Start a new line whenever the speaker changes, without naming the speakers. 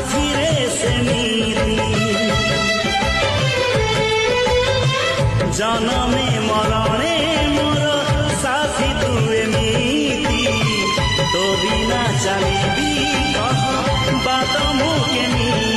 साथी रे सेमिति जनमे मरणे मोर साथी तू एमिति तो बिना चलिबी कह बात मु केमिति